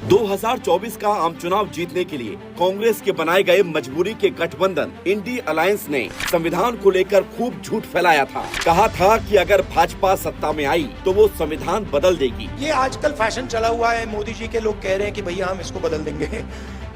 2024 का आम चुनाव जीतने के लिए कांग्रेस के बनाए गए मजबूरी के गठबंधन इंडी अलायंस ने संविधान को लेकर खूब झूठ फैलाया था। कहा था कि अगर भाजपा सत्ता में आई तो वो संविधान बदल देगी। ये आजकल फैशन चला हुआ है। मोदी जी के लोग कह रहे हैं कि भैया हम इसको बदल देंगे,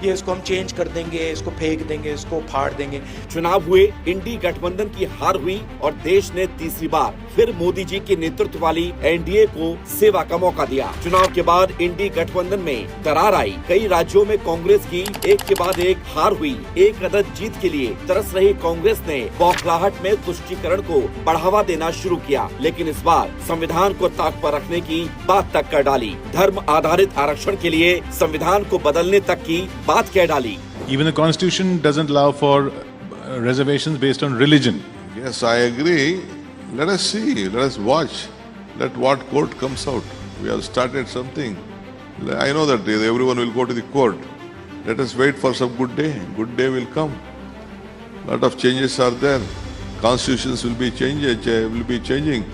ये इसको हम चेंज कर देंगे, इसको फेंक देंगे, इसको फाड़ देंगे। चुनाव हुए, इंडी गठबंधन की हार हुई और देश ने तीसरी बार फिर मोदी जी के नेतृत्व वाली एनडीए को सेवा का मौका दिया। चुनाव के बाद इंडी गठबंधन में दरार आई। कई राज्यों में कांग्रेस की एक के बाद एक हार हुई। एक अदद जीत के लिए तरस रही कांग्रेस ने बौखलाहट में तुष्टीकरण को बढ़ावा देना शुरू किया, लेकिन इस बार संविधान को ताक पर रखने की बात तक कर डाली। धर्म आधारित आरक्षण के लिए संविधान को बदलने तक की बात कह डाली। Even the constitution doesn't allow for reservations based on religion. Yes, I agree. Let us see, let us watch. Let what court comes out. We have started something. I know that everyone will go to the court. Let us wait for some good day. Good day will come. Lot of changes are there. Constitutions will be changing.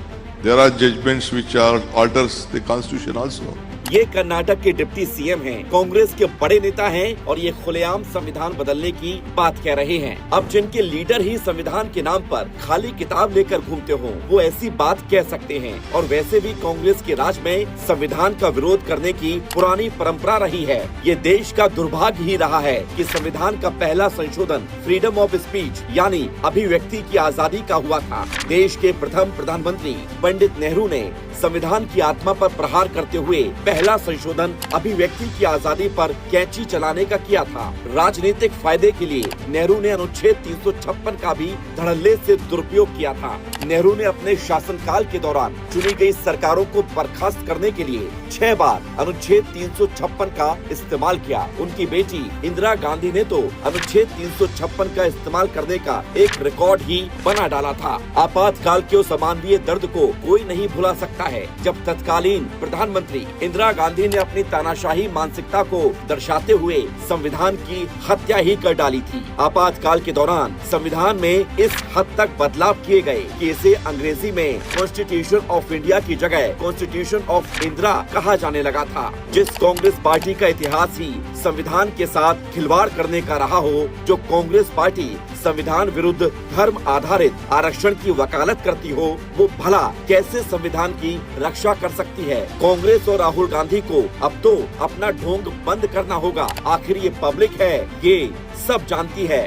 There are judgments which alters the constitution also. ये कर्नाटक के deputy CM हैं, कांग्रेस के बड़े नेता हैं और ये खुलेआम संविधान बदलने की बात कह रहे हैं। अब जिनके लीडर ही संविधान के नाम पर खाली किताब लेकर घूमते हो, वो ऐसी बात कह सकते हैं। और वैसे भी कांग्रेस के राज में संविधान का विरोध करने की पुरानी परंपरा रही है। ये देश का दुर्भाग्य ही रहा है कि संविधान का पहला संशोधन फ्रीडम ऑफ स्पीच यानी अभिव्यक्ति की आजादी का हुआ था। देश के प्रथम प्रधानमंत्री पंडित नेहरू ने संविधान की आत्मा पर प्रहार करते हुए पहला संशोधन अभिव्यक्ति की आजादी पर कैंची चलाने का किया था। राजनीतिक फायदे के लिए नेहरू ने अनुच्छेद 356 का भी धड़ल्ले से दुरुपयोग किया था। नेहरू ने अपने शासनकाल के दौरान चुनी गई सरकारों को बर्खास्त करने के लिए 6 बार अनुच्छेद 356 का इस्तेमाल किया। उनकी बेटी इंदिरा गांधी ने तो अनुच्छेद 356 का इस्तेमाल करने का एक रिकॉर्ड ही बना डाला था। आपातकाल के उस अमानवीय दर्द को कोई नहीं भुला सकता है जब तत्कालीन प्रधानमंत्री इंदिरा गांधी ने अपनी तानाशाही मानसिकता को दर्शाते हुए संविधान की हत्या ही कर डाली थी। आपातकाल के दौरान संविधान में इस हद तक बदलाव किए गए कि इसे अंग्रेजी में कॉन्स्टिट्यूशन ऑफ इंडिया की जगह कॉन्स्टिट्यूशन ऑफ इंदिरा कहा जाने लगा था। जिस कांग्रेस पार्टी का इतिहास ही संविधान के साथ खिलवाड़ करने का रहा हो, जो कांग्रेस पार्टी संविधान विरुद्ध धर्म आधारित आरक्षण की वकालत करती हो, वो भला कैसे संविधान की रक्षा कर सकती है। कांग्रेस और राहुल गांधी को अब तो अपना ढोंग बंद करना होगा। आखिर ये पब्लिक है, ये सब जानती है।